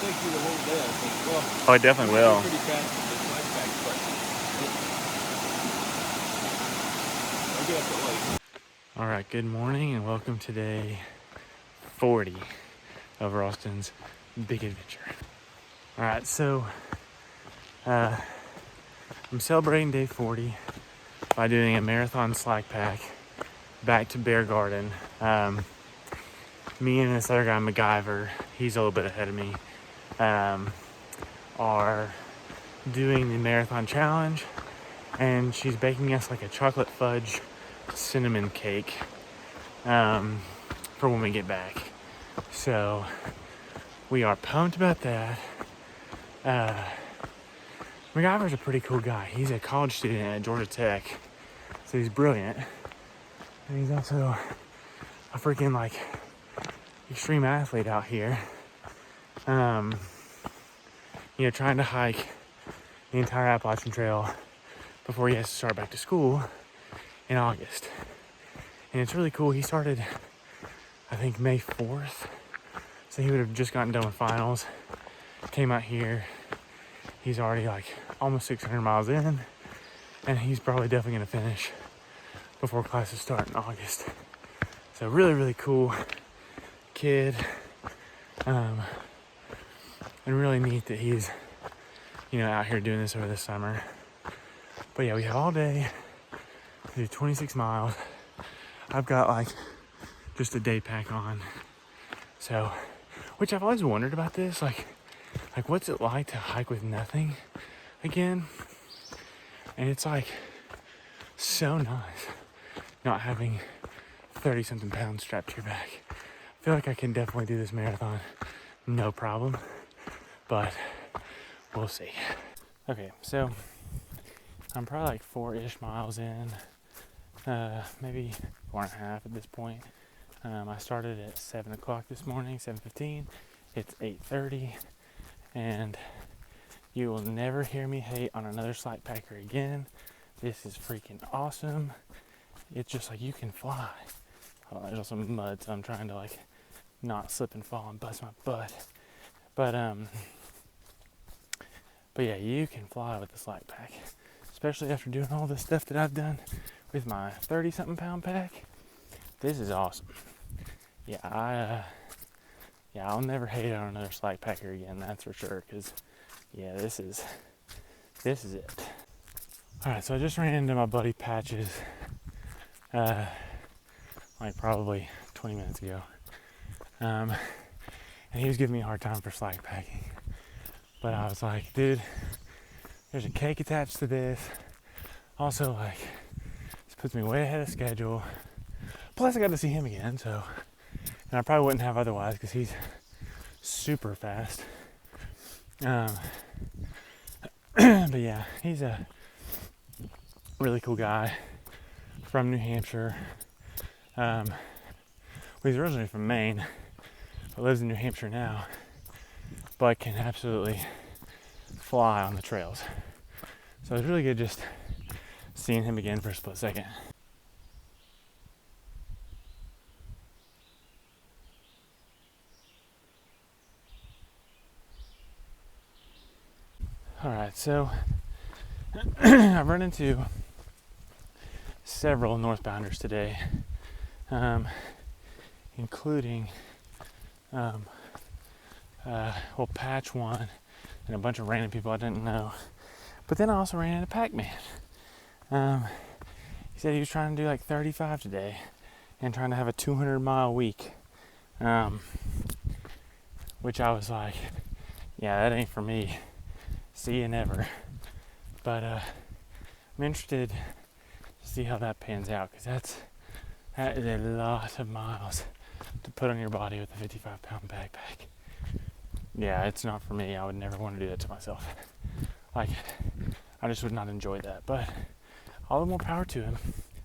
take you the whole day, I think. Well, Oh, it definitely will. pretty fast with this life pack, but I'll get up at late. All right, good morning and welcome to day 40 of Ralston's Big Adventure. All right, so I'm celebrating day 40 by doing a marathon slack pack back to Bear Garden. Me and this other guy, MacGyver, he's a little bit ahead of me, are doing the marathon challenge, and she's baking us like a chocolate fudge cinnamon cake for when we get back. So we are pumped about that. MacGyver's a pretty cool guy. He's a college student at Georgia Tech, so he's brilliant. And he's also a freaking like extreme athlete out here. Trying to hike the entire Appalachian Trail before he has to start back to school in August. And it's really cool. He started, I think, May 4th. So he would have just gotten done with finals. Came out here. He's already like almost 600 miles in. And he's probably definitely going to finish before classes start in August. So really, really cool kid. And really neat that he's, out here doing this over the summer. But yeah, we have all day to do 26 miles. I've got like just a day pack on. So, which I've always wondered about this, like what's it like to hike with nothing again? And it's like so nice not having 30 something pounds strapped to your back. I feel like I can definitely do this marathon, no problem, but we'll see. Okay, so I'm probably like 4-ish miles in, maybe 4.5 at this point. I started at 7 o'clock this morning, 7:15. It's 8:30, and you will never hear me hate on another slack packer again. This is freaking awesome. It's just like you can fly. Oh, there's also mud, so I'm trying to like not slip and fall and bust my butt. But yeah, you can fly with the slack pack, especially after doing all this stuff that I've done with my 30-something pound pack. This is awesome. Yeah, I'll never hate on another slack packer again, that's for sure, because, yeah, this is it. Alright, so I just ran into my buddy Patches, like probably 20 minutes ago, and he was giving me a hard time for slack packing, but I was like, dude, there's a cake attached to this, also, like, this puts me way ahead of schedule, plus I got to see him again, so, and I probably wouldn't have otherwise, because he's super fast, but yeah, he's a really cool guy from New Hampshire. Well, he's originally from Maine, but lives in New Hampshire now, but can absolutely fly on the trails. So it's really good just seeing him again for a split second. Alright, so I've run into several northbounders today, including Patch one and a bunch of random people I didn't know. But then I also ran into Pac-Man. He said he was trying to do like 35 today and trying to have a 200-mile week, which I was like, yeah, that ain't for me. See you never. But I'm interested to see how that pans out, because that is a lot of miles to put on your body with a 55-pound backpack. Yeah, it's not for me. I would never want to do that to myself. Like, I just would not enjoy that. But all the more power to him.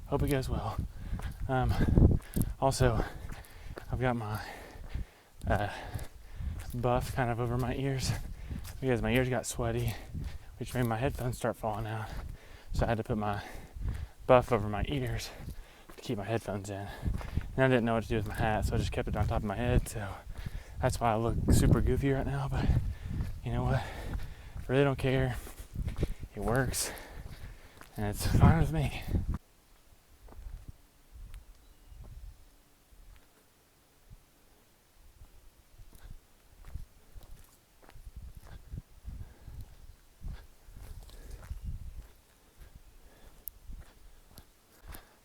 Hope it goes well. Also, I've got my buff kind of over my ears because my ears got sweaty, which made my headphones start falling out. So I had to put my buff over my ears to keep my headphones in. And I didn't know what to do with my hat, so I just kept it on top of my head. So That's why I look super goofy right now, but you know what? I really don't care. It works, and it's fine with me.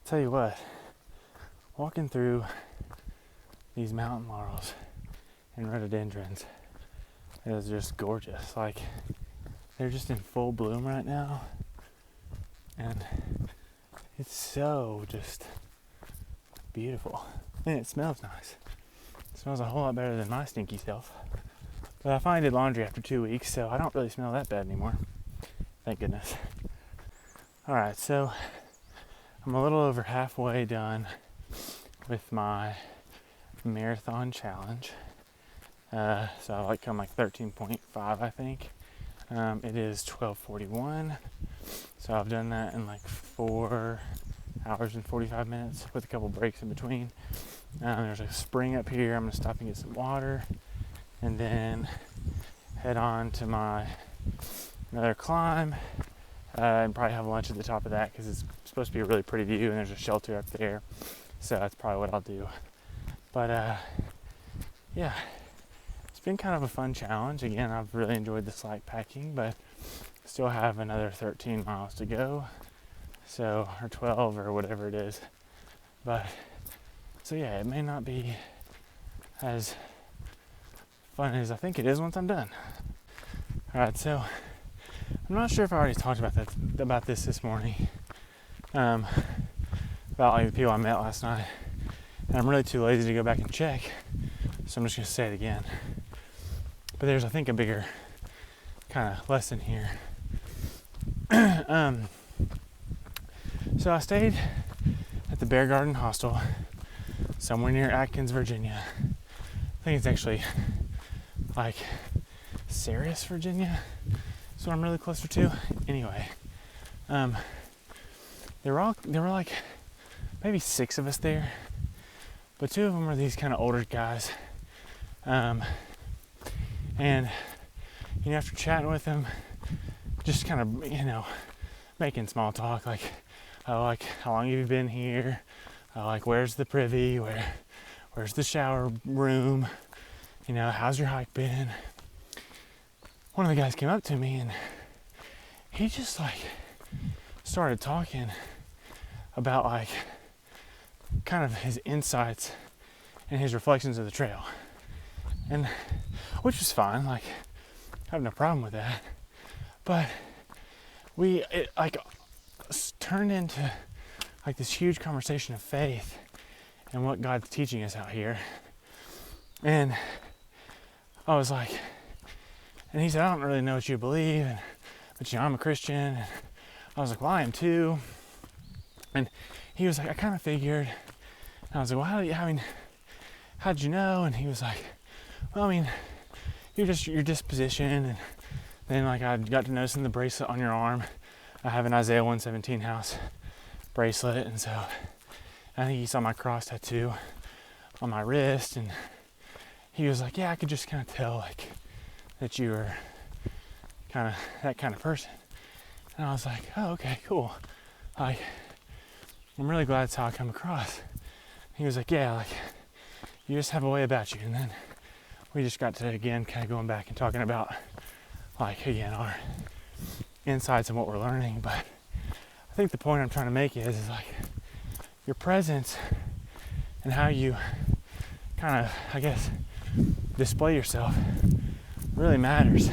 Tell you what, walking through these mountain laurels and rhododendrons is just gorgeous. Like, they're just in full bloom right now, and it's so just beautiful. And it smells nice. It smells a whole lot better than my stinky self. But I finally did laundry after 2 weeks, so I don't really smell that bad anymore. Thank goodness. Alright, so I'm a little over halfway done with my marathon challenge. So I like come like 13.5, I think. It is 12:41. So I've done that in like 4 hours and 45 minutes with a couple breaks in between. There's a spring up here. I'm gonna stop and get some water, and then head on to another climb, and probably have lunch at the top of that because it's supposed to be a really pretty view, and there's a shelter up there. So that's probably what I'll do. But yeah, it's been kind of a fun challenge. Again, I've really enjoyed the slack packing, but still have another 13 miles to go. So, or 12 or whatever it is. But, so yeah, it may not be as fun as I think it is once I'm done. Alright, so I'm not sure if I already talked about this morning. About like the people I met last night. And I'm really too lazy to go back and check. So I'm just going to say it again. But there's, I think, a bigger kind of lesson here. So I stayed at the Bear Garden Hostel somewhere near Atkins, Virginia. I think it's actually like Ceres, Virginia. That's what I'm really closer to. Anyway, there were like maybe 6 of us there, but 2 of them were these kind of older guys. And you know, after chatting with them, just kind of, you know, making small talk, like, oh, like, how long have you been here? Like, where's the privy? Where's the shower room? You know, how's your hike been? One of the guys came up to me and he just like started talking about like kind of his insights and his reflections of the trail, and which was fine. Like, I have no problem with that, but it like turned into like this huge conversation of faith and what God's teaching us out here. And I was like, and he said, I don't really know what you believe, but you know, I'm a Christian. And I was like, well, I am too. And he was like, I kind of figured. And I was like, well, how'd you know? And he was like, well, I mean, you're just your disposition. And then like I got to noticing the bracelet on your arm. I have an Isaiah 117 house bracelet, and so I think he saw my cross tattoo on my wrist, and he was like, yeah, I could just kind of tell like that you were kind of that kind of person. And I was like, oh, okay, cool. Like, I'm really glad that's how I come across. He was like, yeah, like you just have a way about you. And then we just got to again kind of going back and talking about like again our insights and what we're learning. But I think the point I'm trying to make is like your presence and how you kind of, I guess, display yourself really matters.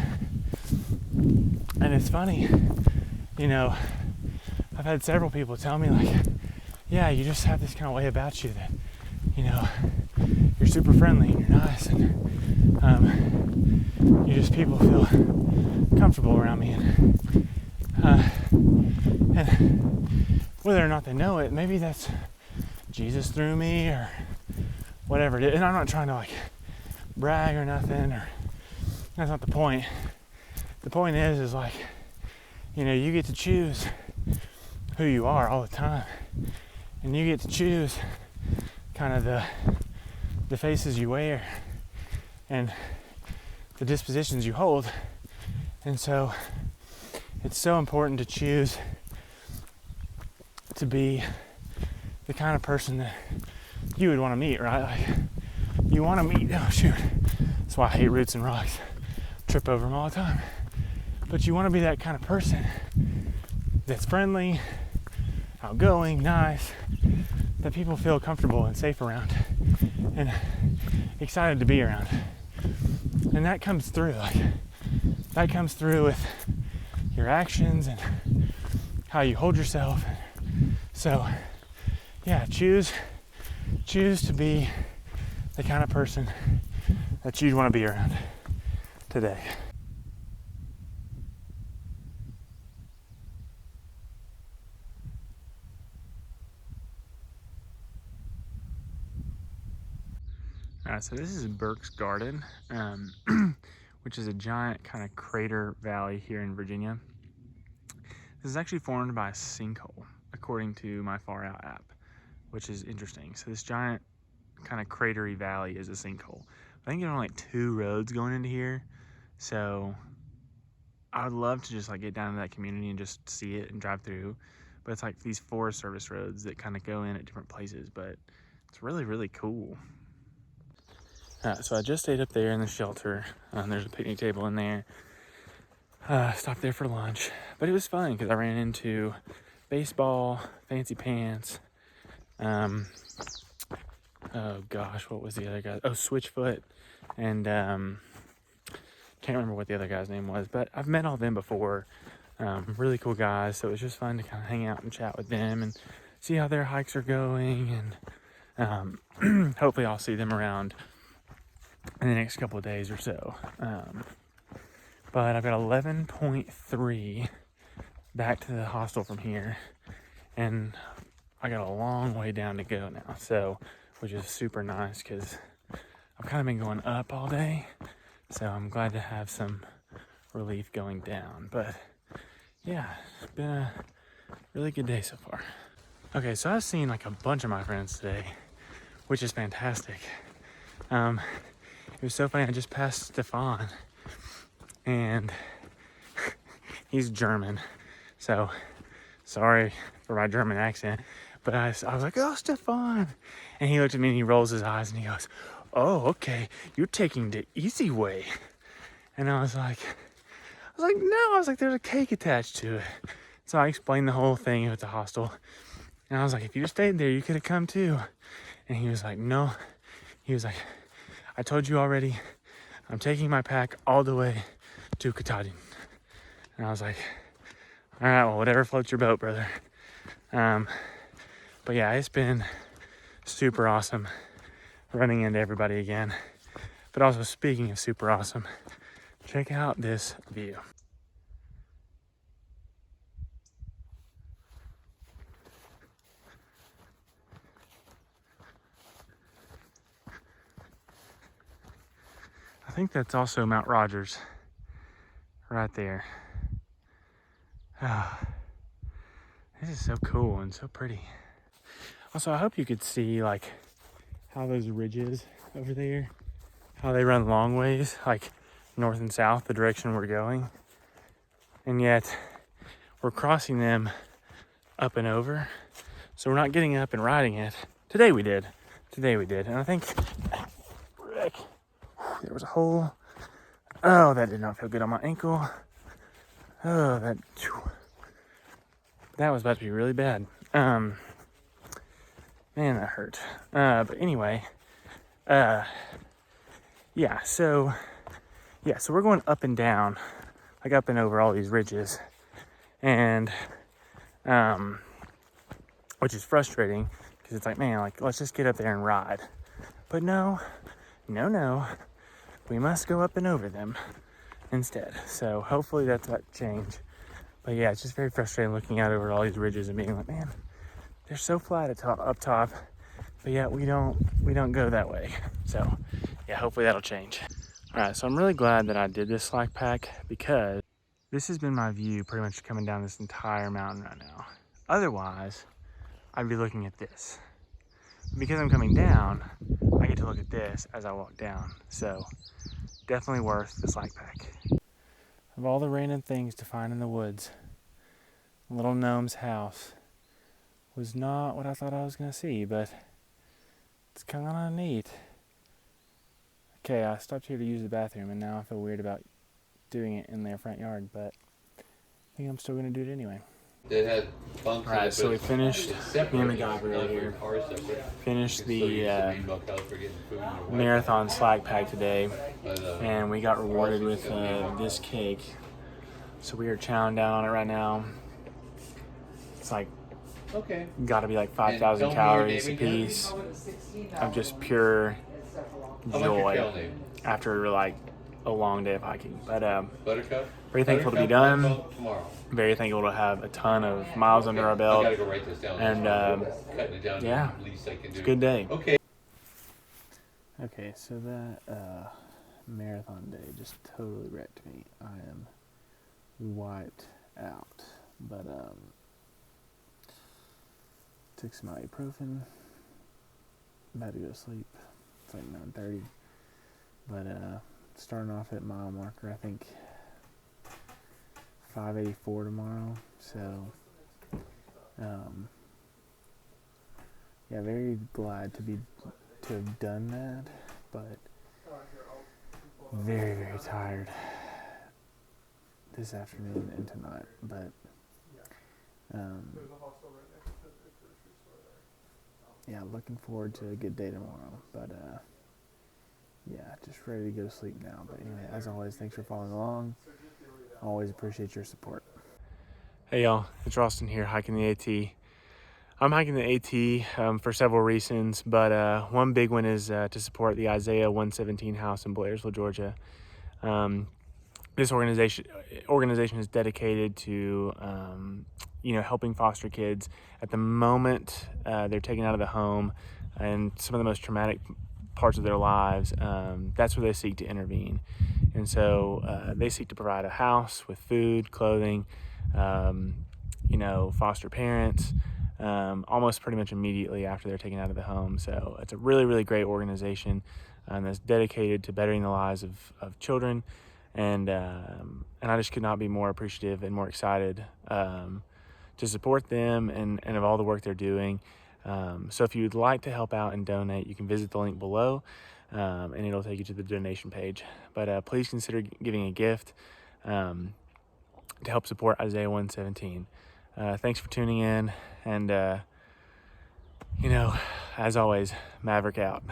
And it's funny, you know, I've had several people tell me like, yeah, you just have this kind of way about you that, you know, you're super friendly and you're nice, and you just, people feel comfortable around me, and whether or not they know it, maybe that's Jesus through me or whatever it is. And I'm not trying to like brag or nothing, or that's not the point. The point is like, you know, you get to choose who you are all the time, and you get to choose kind of the faces you wear. and the dispositions you hold. And so it's so important to choose to be the kind of person that you would want to meet, right? Like, you want to meet, oh shoot, that's why I hate roots and rocks. Trip over them all the time. But you want to be that kind of person that's friendly, outgoing, nice, that people feel comfortable and safe around and excited to be around. And that comes through, with your actions and how you hold yourself. So yeah, choose to be the kind of person that you'd want to be around today. All right, so this is Burke's Garden, which is a giant kind of crater valley here in Virginia. This is actually formed by a sinkhole, according to my Far Out app, which is interesting. So this giant kind of cratery valley is a sinkhole. I think there are only like 2 roads going into here, so I would love to just like get down to that community and just see it and drive through. But it's like these Forest Service roads that kind of go in at different places, but it's really, really cool. So I just stayed up there in the shelter. There's a picnic table in there. Stopped there for lunch, but it was fun because I ran into baseball, fancy pants. Oh gosh, what was the other guy? Oh, Switchfoot, and can't remember what the other guy's name was, but I've met all them before. Really cool guys, so it was just fun to kind of hang out and chat with them and see how their hikes are going, and hopefully I'll see them around in the next couple of days or so. But I've got 11.3 back to the hostel from here, and I got a long way down to go now, so which is super nice because I've kind of been going up all day, so I'm glad to have some relief going down. But yeah, it's been a really good day so far. Okay, so I've seen like a bunch of my friends today, which is fantastic. It was so funny. I just passed Stefan, and he's German, so sorry for my German accent, but I was like, oh, Stefan, and he looked at me and he rolls his eyes and he goes, oh, okay, you're taking the easy way. And I was like, no, there's a cake attached to it. So I explained the whole thing at the hostel, and I was like, if you stayed there, you could have come too. And he was like, no. He was like, I told you already, I'm taking my pack all the way to Katahdin. And I was like, all right, well, whatever floats your boat, brother. But yeah, it's been super awesome running into everybody again. But also, speaking of super awesome, check out this view. I think that's also Mount Rogers right there. This is so cool and so pretty. Also, I hope you could see like how those ridges over there, how they run long ways, like north and south, the direction we're going. And yet we're crossing them up and over. So we're not getting up and riding it. Today we did. And I think, frick, there was a hole. Oh, that did not feel good on my ankle. Oh, that was about to be really bad. Man, that hurt. But anyway, so we're going up and down, like up and over all these ridges, and which is frustrating because it's like, man, like let's just get up there and ride. But no, we must go up and over them instead. So hopefully that's about to change. But yeah, it's just very frustrating looking out over all these ridges and being like, man, they're so flat up top, but yet we don't go that way. So yeah, hopefully that'll change. All right, so I'm really glad that I did this slack pack because this has been my view pretty much coming down this entire mountain right now. Otherwise, I'd be looking at this. Because I'm coming down, I get get to look at this as I walk down. So definitely worth the slack pack. Of all the random things to find in the woods, Little Gnome's house was not what I thought I was going to see, but it's kind of neat. Okay, I stopped here to use the bathroom, and now I feel weird about doing it in their front yard, but I think I'm still going to do it anyway. It had bunks. Alright, so we finished, me and the guy over here, finished the marathon slack pack today, and we got rewarded with this cake. So we are chowing down on it right now. It's like, gotta be like 5,000 calories a piece of just pure joy after like a long day of hiking. But very thankful to be done. Very thankful to have a ton of miles under our belt. And yeah, it's a good day. Okay, so that marathon day just totally wrecked me. I am wiped out. But took some ibuprofen. About to go to sleep. It's like 9:30. But starting off at mile marker, I think 584 tomorrow. So yeah, very glad to have done that, but very, very tired this afternoon and tonight. But yeah, looking forward to a good day tomorrow. But yeah, just ready to go to sleep now. But anyway, as always, thanks for following along. Always appreciate your support. Hey y'all, it's Ralston here, hiking the AT. I'm hiking the AT for several reasons, but one big one is to support the Isaiah 117 house in Blairsville, Georgia. This organization is dedicated to helping foster kids at the moment they're taken out of the home and some of the most traumatic parts of their lives. That's where they seek to intervene. And so they seek to provide a house with food, clothing, foster parents, almost pretty much immediately after they're taken out of the home. So it's a really, really great organization that's dedicated to bettering the lives of children. And I just could not be more appreciative and more excited to support them and of all the work they're doing. So if you'd like to help out and donate, you can visit the link below, and it'll take you to the donation page. But please consider giving a gift to help support Isaiah 117. Thanks for tuning in, and as always, Maverick out.